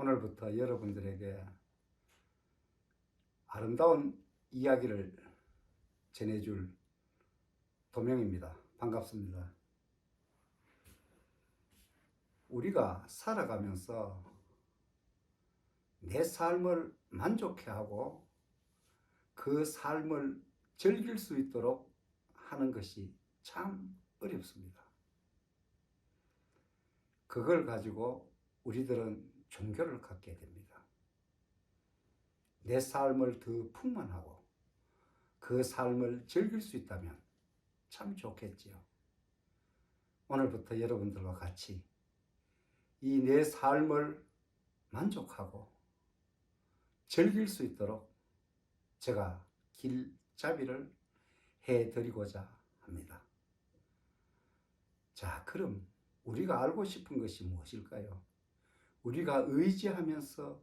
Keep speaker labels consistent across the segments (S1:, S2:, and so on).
S1: 오늘부터 여러분들에게 아름다운 이야기를 전해줄 도명입니다. 반갑습니다. 우리가 살아가면서 내 삶을 만족해하고 그 삶을 즐길 수 있도록 하는 것이 참 어렵습니다. 그걸 가지고 우리들은 종교를 갖게 됩니다. 내 삶을 더 풍만하고 그 삶을 즐길 수 있다면 참 좋겠지요. 오늘부터 여러분들과 같이 이 내 삶을 만족하고 즐길 수 있도록 제가 길잡이를 해드리고자 합니다. 자, 그럼 우리가 알고 싶은 것이 무엇일까요? 우리가 의지하면서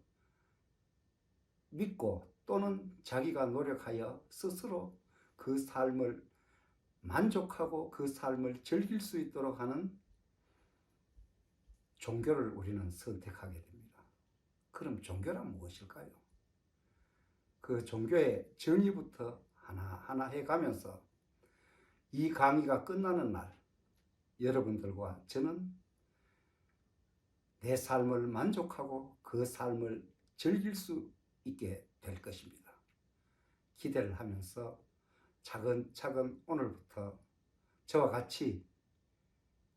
S1: 믿고 또는 자기가 노력하여 스스로 그 삶을 만족하고 그 삶을 즐길 수 있도록 하는 종교를 우리는 선택하게 됩니다. 그럼 종교란 무엇일까요? 그 종교의 정의부터 하나하나 해가면서 이 강의가 끝나는 날 여러분들과 저는 내 삶을 만족하고 그 삶을 즐길 수 있게 될 것입니다. 기대를 하면서 차근차근 오늘부터 저와 같이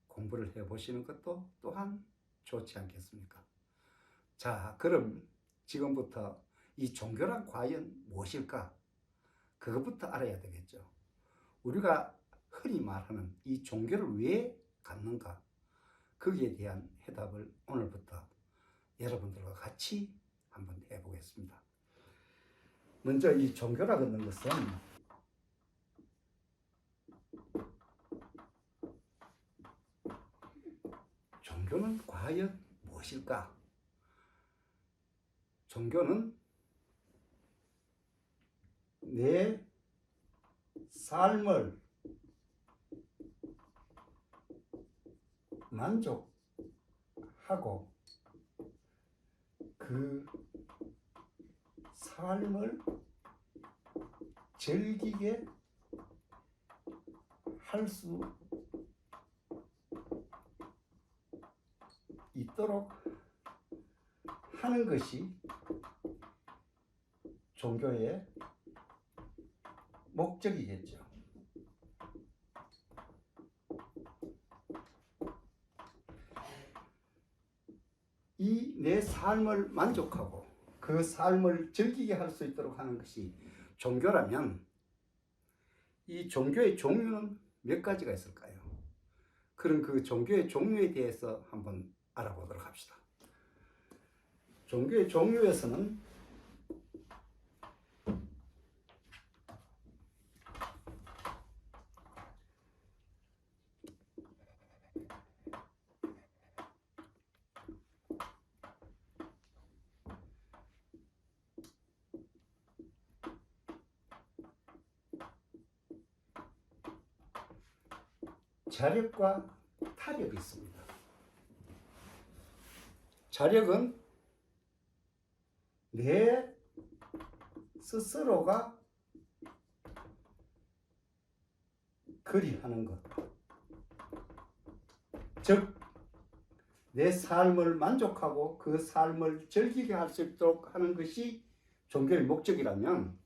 S1: 공부를 해보시는 것도 또한 좋지 않겠습니까? 자, 그럼 지금부터 이 종교란 과연 무엇일까? 그것부터 알아야 되겠죠. 우리가 흔히 말하는 이 종교를 왜 갖는가? 거기에 대한 해답을 오늘부터 여러분들과 같이 한번 해보겠습니다. 먼저 이 종교라고 하는 것은 종교는 과연 무엇일까? 종교는 내 삶을 만족하고 그 삶을 즐기게 할 수 있도록 하는 것이 종교의 목적이겠죠. 이 내 삶을 만족하고 그 삶을 즐기게 할 수 있도록 하는 것이 종교라면 이 종교의 종류는 몇 가지가 있을까요? 그럼 그 종교의 종류에 대해서 한번 알아보도록 합시다. 종교의 종류에서는 자력과 타력이 있습니다. 자력은 내 스스로가 그리하는 것, 즉 내 삶을 만족하고 그 삶을 즐기게 할 수 있도록 하는 것이 종교의 목적이라면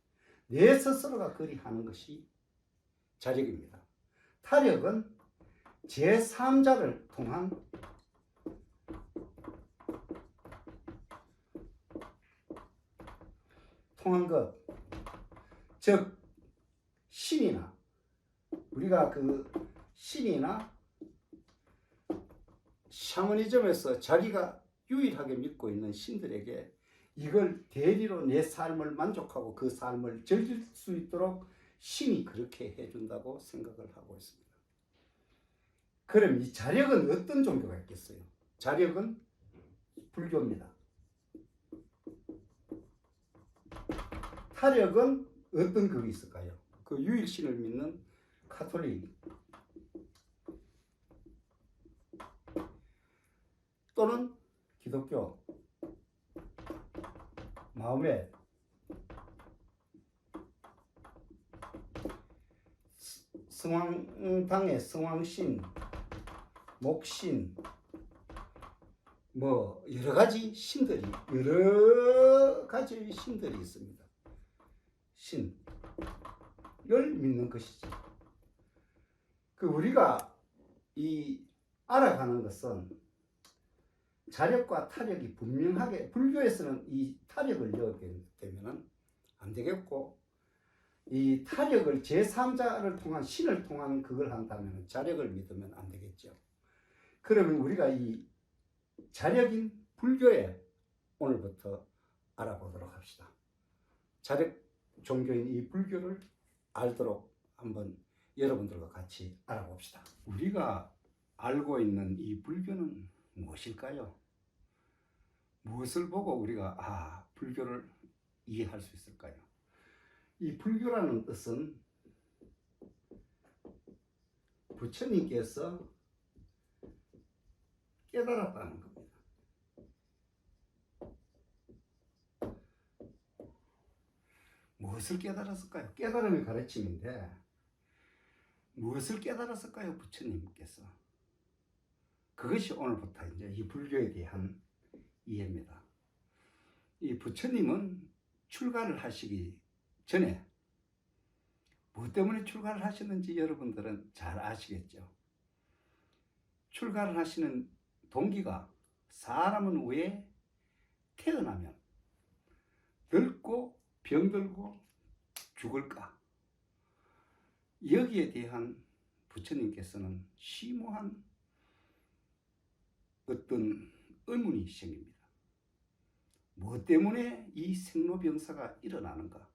S1: 내 스스로가 그리하는 것이 자력입니다. 타력은 제3자를 통한 것, 즉 신이나 우리가 그 신이나 샤머니즘에서 자기가 유일하게 믿고 있는 신들에게 이걸 대리로 내 삶을 만족하고 그 삶을 즐길 수 있도록 신이 그렇게 해준다고 생각을 하고 있습니다. 그럼 이 자력은 어떤 종교가 있겠어요? 자력은 불교입니다. 타력은 어떤 그게 있을까요? 그 유일신을 믿는 카톨릭 또는 기독교 다음에 성왕당의 성왕신, 목신, 뭐 여러 가지 신들이 있습니다. 신을 믿는 것이지. 그 우리가 이 알아가는 것은 자력과 타력이 분명하게, 불교에서는 이 타력을 넣게 되면은 안 되겠고, 이 타력을 제3자를 통한 신을 통한 그걸 한다면 자력을 믿으면 안 되겠죠. 그러면 우리가 이 자력인 불교에 오늘부터 알아보도록 합시다. 자력 종교인 이 불교를 알도록 한번 여러분들과 같이 알아봅시다. 우리가 알고 있는 이 불교는 무엇일까요? 무엇을 보고 우리가 불교를 이해할 수 있을까요? 이 불교라는 뜻은 부처님께서 깨달았다는 겁니다. 무엇을 깨달았을까요? 깨달음의 가르침인데 무엇을 깨달았을까요? 부처님께서. 그것이 오늘부터 이제 이 불교에 대한 이해입니다. 이 부처님은 출가를 하시기 전에 무엇 때문에 출가를 하셨는지 여러분들은 잘 아시겠죠. 출가를 하시는 동기가 사람은 왜 태어나면 늙고 병들고 죽을까? 여기에 대한 부처님께서는 심오한 어떤 의문이 생깁니다. 무엇 때문에 이 생로병사가 일어나는가?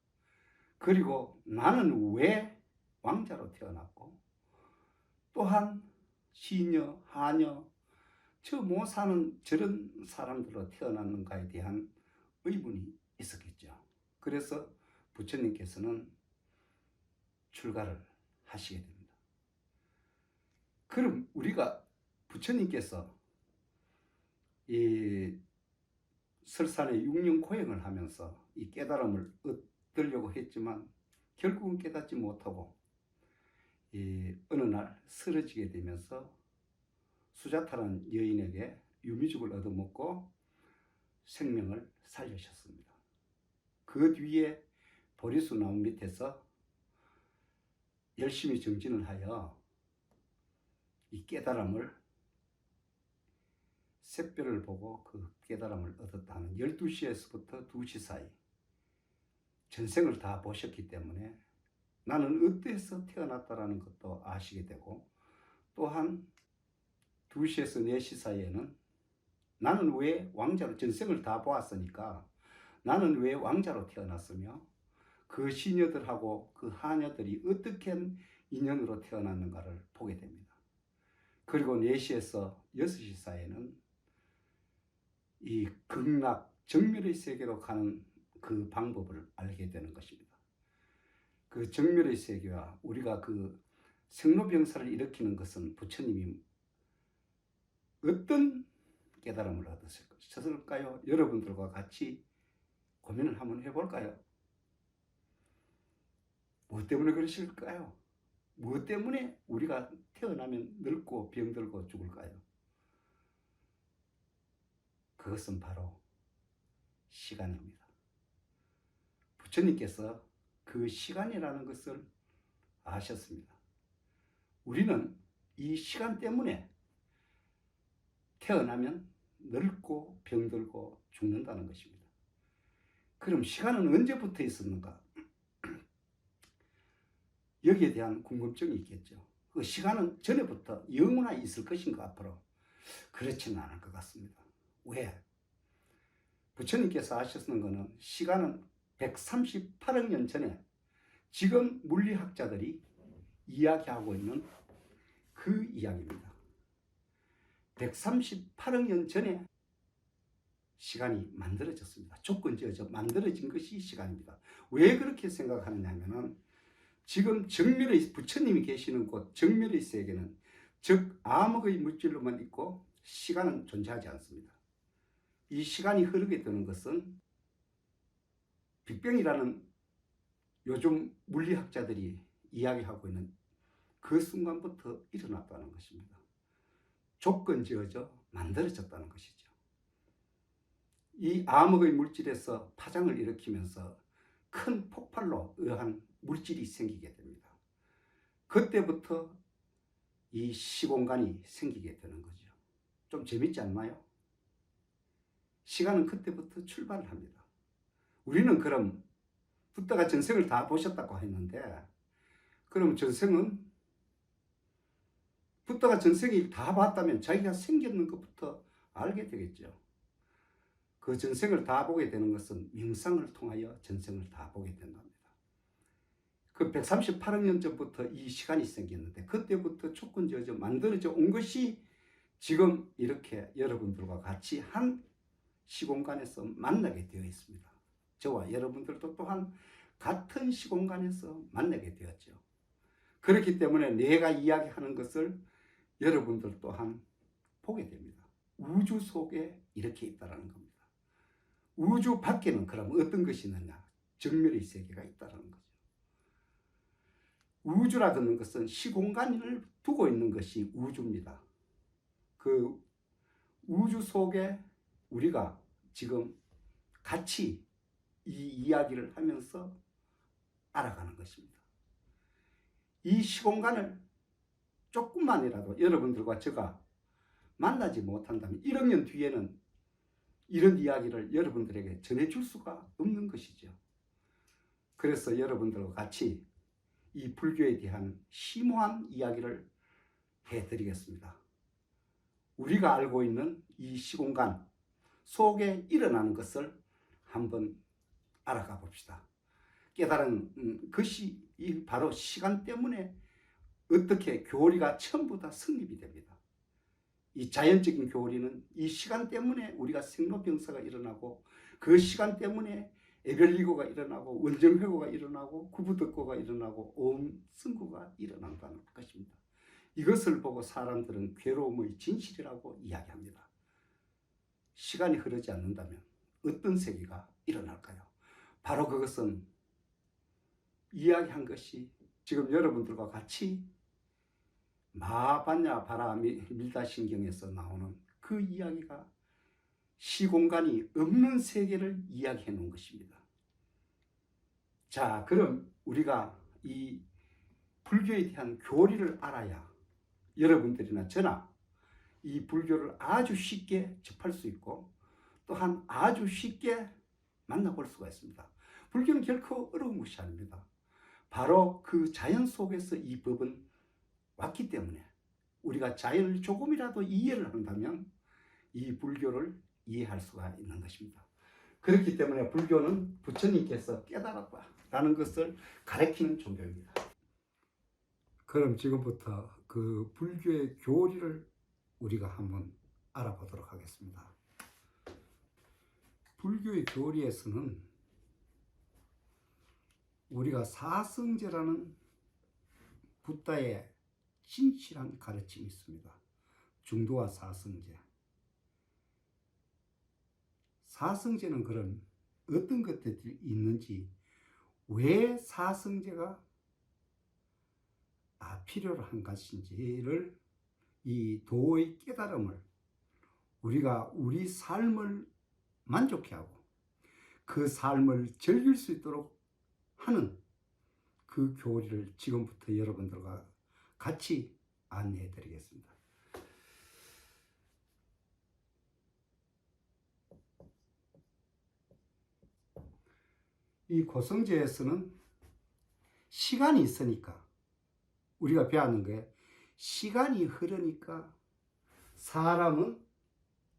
S1: 그리고 나는 왜 왕자로 태어났고, 또한 시녀, 하녀, 저 못 사는 저런 사람들로 태어났는가에 대한 의문이 있었겠죠. 그래서 부처님께서는 출가를 하시게 됩니다. 그럼 우리가 부처님께서 이 설산의 6년 고행을 하면서 이 깨달음을 얻으려고 했지만 결국은 깨닫지 못하고 어느 날 쓰러지게 되면서 수자타라는 여인에게 유미죽을 얻어먹고 생명을 살리셨습니다. 그 뒤에 보리수 나무 밑에서 열심히 정진을 하여 이 깨달음을, 샛별을 보고 그 깨달음을 얻었다는 12시에서부터 2시 사이 전생을 다 보셨기 때문에 나는 어디에서 태어났다라는 것도 아시게 되고, 또한 2시에서 4시 사이에는 나는 왜 왕자로, 전생을 다 보았으니까 나는 왜 왕자로 태어났으며 그 시녀들하고 그 하녀들이 어떻게 인연으로 태어났는가를 보게 됩니다. 그리고 4시에서 6시 사이에는 이 극락, 정멸의 세계로 가는 그 방법을 알게 되는 것입니다. 그 정멸의 세계와 우리가 그 생로병사를 일으키는 것은 부처님이 어떤 깨달음을 얻으셨을까요? 여러분들과 같이 고민을 한번 해볼까요? 무엇 때문에 그러실까요? 무엇 때문에 우리가 태어나면 늙고 병들고 죽을까요? 그것은 바로 시간입니다. 부처님께서 그 시간이라는 것을 아셨습니다. 우리는 이 시간 때문에 태어나면 늙고 병들고 죽는다는 것입니다. 그럼 시간은 언제부터 있었는가? 여기에 대한 궁금증이 있겠죠. 그 시간은 전에부터 영원히 있을 것인가 앞으로? 그렇지는 않을 것 같습니다. 왜? 부처님께서 하셨는 것은 시간은 138억 년 전에 지금 물리학자들이 이야기하고 있는 그 이야기입니다. 138억 년 전에 시간이 만들어졌습니다. 조건지어져 만들어진 것이 시간입니다. 왜 그렇게 생각하느냐 하면은 지금 정멸의, 부처님이 계시는 곳 정멸의 세계는 즉 암흑의 물질로만 있고 시간은 존재하지 않습니다. 이 시간이 흐르게 되는 것은 빅뱅이라는 요즘 물리학자들이 이야기하고 있는 그 순간부터 일어났다는 것입니다. 조건 지어져 만들어졌다는 것이죠. 이 암흑의 물질에서 파장을 일으키면서 큰 폭발로 의한 물질이 생기게 됩니다. 그때부터 이 시공간이 생기게 되는 거죠. 좀 재밌지 않나요? 시간은 그때부터 출발을 합니다. 우리는 그럼 붓다가 전생을 다 보셨다고 했는데, 그럼 전생은 붓다가 전생을 다 봤다면 자기가 생겼는 것부터 알게 되겠죠. 그 전생을 다 보게 되는 것은 명상을 통하여 전생을 다 보게 된답니다. 그 138억 년 전부터 이 시간이 생겼는데, 그때부터 조건지어져 만들어져 온 것이 지금 이렇게 여러분들과 같이 한 시공간에서 만나게 되어 있습니다. 저와 여러분들도 또한 같은 시공간에서 만나게 되었죠. 그렇기 때문에 내가 이야기하는 것을 여러분들 또한 보게 됩니다. 우주 속에 이렇게 있다는 겁니다. 우주 밖에는 그럼 어떤 것이 있느냐? 정멸의 세계가 있다는 거죠. 우주라는 것은 시공간을 두고 있는 것이 우주입니다. 그 우주 속에 우리가 지금 같이 이 이야기를 하면서 알아가는 것입니다. 이 시공간을 조금만이라도 여러분들과 제가 만나지 못한다면 1억 년 뒤에는 이런 이야기를 여러분들에게 전해줄 수가 없는 것이죠. 그래서 여러분들과 같이 이 불교에 대한 심오한 이야기를 해드리겠습니다. 우리가 알고 있는 이 시공간 속에 일어나는 것을 한번 알아가 봅시다. 깨달은 것이 바로 시간 때문에 어떻게 교리가 전부 다 성립이 됩니다. 이 자연적인 교리는 이 시간 때문에 우리가 생로병사가 일어나고, 그 시간 때문에 에벨리고가 일어나고, 원정회고가 일어나고, 구부덕고가 일어나고, 오음승구가 일어난다는 것입니다. 이것을 보고 사람들은 괴로움의 진실이라고 이야기합니다. 시간이 흐르지 않는다면 어떤 세계가 일어날까요? 바로 그것은 이야기한 것이 지금 여러분들과 같이 마하반야 바라밀다신경에서 나오는 그 이야기가 시공간이 없는 세계를 이야기해 놓은 것입니다. 자, 그럼 우리가 이 불교에 대한 교리를 알아야 여러분들이나 저나 이 불교를 아주 쉽게 접할 수 있고, 또한 아주 쉽게 만나볼 수가 있습니다. 불교는 결코 어려운 것이 아닙니다. 바로 그 자연 속에서 이 법은 왔기 때문에 우리가 자연을 조금이라도 이해를 한다면 이 불교를 이해할 수가 있는 것입니다. 그렇기 때문에 불교는 부처님께서 깨달았다라는 것을 가르치는 종교입니다. 그럼 지금부터 그 불교의 교리를 우리가 한번 알아보도록 하겠습니다. 불교의 교리에서는 우리가 사성제라는 붓다의 진실한 가르침이 있습니다. 중도와 사성제. 사성제는 그런 어떤 것들이 있는지, 왜 사성제가 필요로 한 것인지를, 이 도의 깨달음을 우리가 우리 삶을 만족해 하고 그 삶을 즐길 수 있도록 하는 그 교리를 지금부터 여러분들과 같이 안내해 드리겠습니다. 이 고성제에서는 시간이 있으니까, 우리가 배웠는 게 시간이 흐르니까 사람은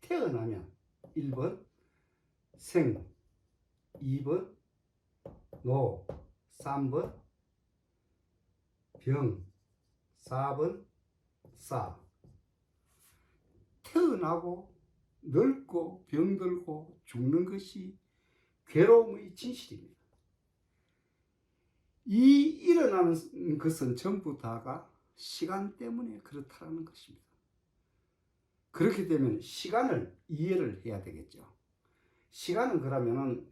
S1: 태어나면 1번 생, 2번 노, 3번 병, 4번 싸. 태어나고 늙고 병들고 죽는 것이 괴로움의 진실입니다. 이 일어나는 것은 전부 다가 시간 때문에 그렇다는 것입니다. 그렇기 때문에 시간을 이해를 해야 되겠죠. 시간은 그러면은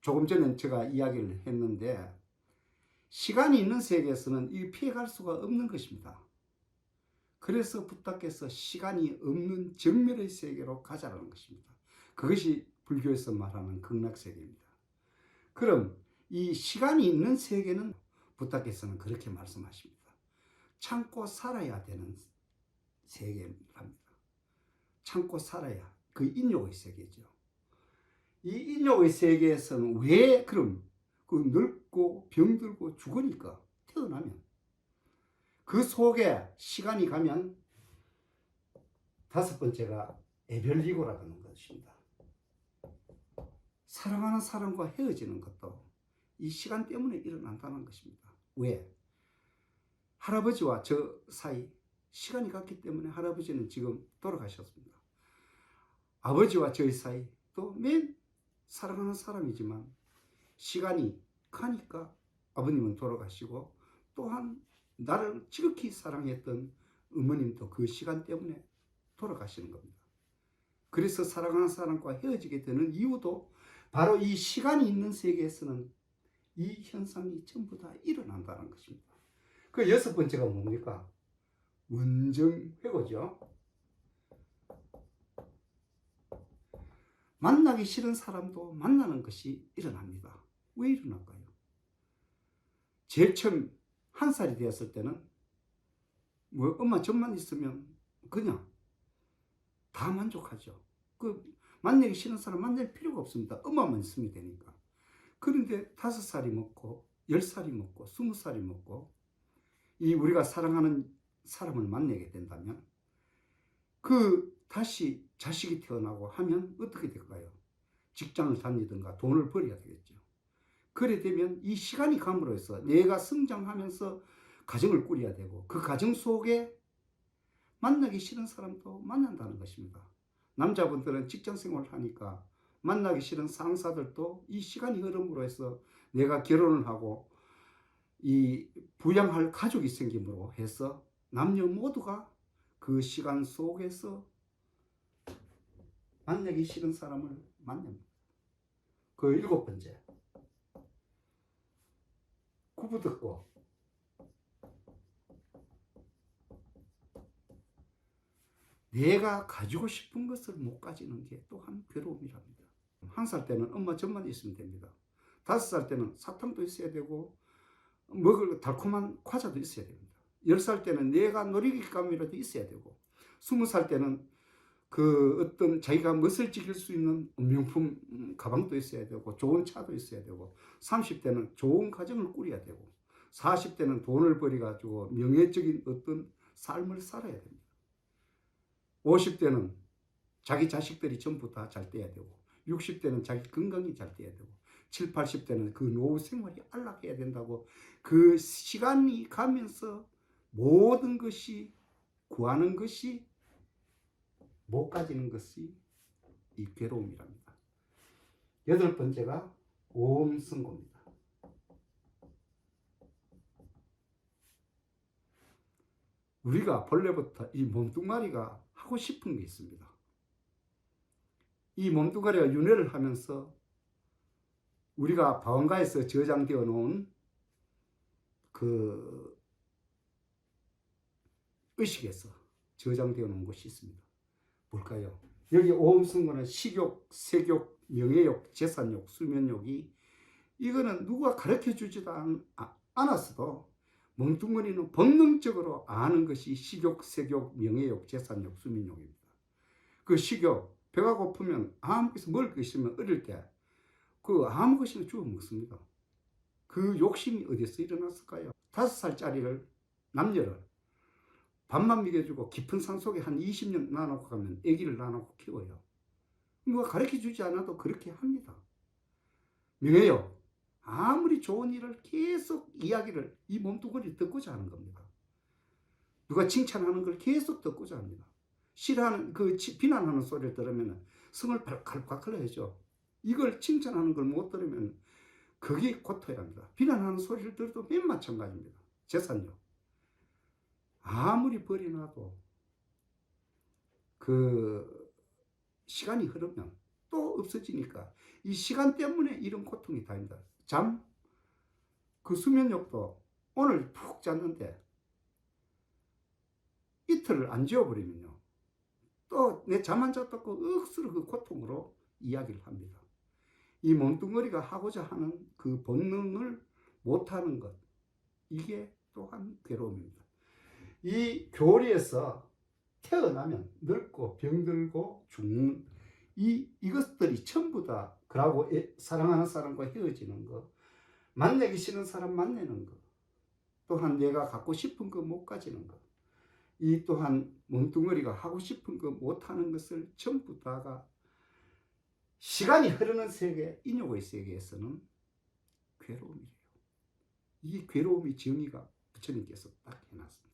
S1: 조금 전에 제가 이야기를 했는데 시간이 있는 세계에서는 이 피해갈 수가 없는 것입니다. 그래서 부탁해서 시간이 없는 정멸의 세계로 가자라는 것입니다. 그것이 불교에서 말하는 극락세계입니다. 그럼 이 시간이 있는 세계는 부탁께서는 그렇게 말씀하십니다. 참고 살아야 되는 세계랍니다. 참고 살아야, 그 인욕의 세계죠. 이 인욕의 세계에서는 왜 그럼 그 늙고 병들고 죽으니까 태어나면 그 속에 시간이 가면 다섯 번째가 애별리고라고 하는 것입니다. 사랑하는 사람과 헤어지는 것도 이 시간 때문에 일어난다는 것입니다. 왜? 할아버지와 저 사이 시간이 갔기 때문에 할아버지는 지금 돌아가셨습니다. 아버지와 저의 사이 또 맨 사랑하는 사람이지만 시간이 가니까 아버님은 돌아가시고 또한 나를 지극히 사랑했던 어머님도 그 시간 때문에 돌아가시는 겁니다. 그래서 사랑하는 사람과 헤어지게 되는 이유도 바로 이 시간이 있는 세계에서는 이 현상이 전부 다 일어난다는 것입니다. 그 여섯 번째가 뭡니까? 원정회고죠. 만나기 싫은 사람도 만나는 것이 일어납니다. 왜 일어날까요? 제일 처음 한 살이 되었을 때는 뭐 엄마 젖만 있으면 그냥 다 만족하죠. 그 만나기 싫은 사람 만날 필요가 없습니다. 엄마만 있으면 되니까. 그런데 5살이 먹고 10살이 먹고 20살이 먹고 이 우리가 사랑하는 사람을 만나게 된다면 그 다시 자식이 태어나고 하면 어떻게 될까요? 직장을 다니든가 돈을 벌여야 되겠죠. 그래 되면 이 시간이 감으로 해서 내가 성장하면서 가정을 꾸려야 되고 그 가정 속에 만나기 싫은 사람도 만난다는 것입니다. 남자분들은 직장 생활을 하니까 만나기 싫은 상사들도 이 시간이 흐름으로 해서 내가 결혼을 하고 이 부양할 가족이 생김으로 해서 남녀 모두가 그 시간 속에서 만나기 싫은 사람을 만납니다. 그 일곱 번째, 구부듣고 내가 가지고 싶은 것을 못 가지는 게 또한 괴로움이랍니다. 1살 때는 엄마 젖만 있으면 됩니다. 5살 때는 사탕도 있어야 되고 먹을 달콤한 과자도 있어야 됩니다. 10살 때는 내가 놀이기감이라도 있어야 되고 20살 때는 그 어떤 자기가 멋을 지킬 수 있는 명품 가방도 있어야 되고 좋은 차도 있어야 되고 30대는 좋은 가정을 꾸려야 되고 40대는 돈을 벌여 가지고 명예적인 어떤 삶을 살아야 됩니다. 50대는 자기 자식들이 전부 다 잘 돼야 되고 60대는 자기 건강이 잘 돼야 되고 70, 80대는 그 노후 생활이 안락해야 된다고 그 시간이 가면서 모든 것이 구하는 것이 못 가지는 것이 이 괴로움이랍니다. 여덟 번째가 오음승고입니다. 우리가 본래부터 이 몸뚱아리가 하고 싶은 게 있습니다. 이 몸뚱아리가 윤회를 하면서 우리가 방언가에서 저장되어 놓은 그 의식에서 저장되어 놓은 것이 있습니다. 뭘까요? 여기 오음승고는 식욕, 색욕, 명예욕, 재산욕, 수면욕이 이거는 누가 가르쳐 주지도 않았어도 멍뚱거리는 본능적으로 아는 것이 식욕, 색욕, 명예욕, 재산욕, 수면욕입니다. 그 식욕, 배가 고프면 아무 것이 먹을 것 있으면 어릴 때 그 아무 것이나 주워 먹습니다. 그 욕심이 어디서 일어났을까요? 5살짜리를 남녀를 밥만 먹여주고 깊은 산속에 한 20년 놔놓고 가면 아기를 놔놓고 키워요. 누가 가르쳐 주지 않아도 그렇게 합니다. 명예욕, 아무리 좋은 일을 계속 이야기를 이 몸뚱아리 듣고자 하는 겁니다. 누가 칭찬하는 걸 계속 듣고자 합니다. 싫어하는 그 비난하는 소리를 들으면 성을 발칵 흘러야죠. 이걸 칭찬하는 걸 못 들으면 그게 고통이랍니다. 비난하는 소리를 들어도 맨 마찬가지입니다. 재산욕. 아무리 버려놔도 그 시간이 흐르면 또 없어지니까 이 시간 때문에 이런 고통이 다닙니다. 그 수면욕도 오늘 푹 잤는데 이틀을 안 지워버리면요, 또 내 잠 안 잤다고 억수로 그 고통으로 이야기를 합니다. 이 멍뚱어리가 하고자 하는 그 본능을 못하는 것, 이게 또한 괴로움입니다. 이 교리에서 태어나면 늙고 병들고 죽는 이것들이 전부 다, 그러고 사랑하는 사람과 헤어지는 거, 만나기 싫은 사람 만나는 거, 또한 내가 갖고 싶은 거 못 가지는 거, 이 또한 멍뚱어리가 하고 싶은 거 못하는 것을 전부 다가 시간이 흐르는 세계, 인욕의 세계에서는 괴로움이에요. 이 괴로움이 정의가 부처님께서 딱 해놨습니다.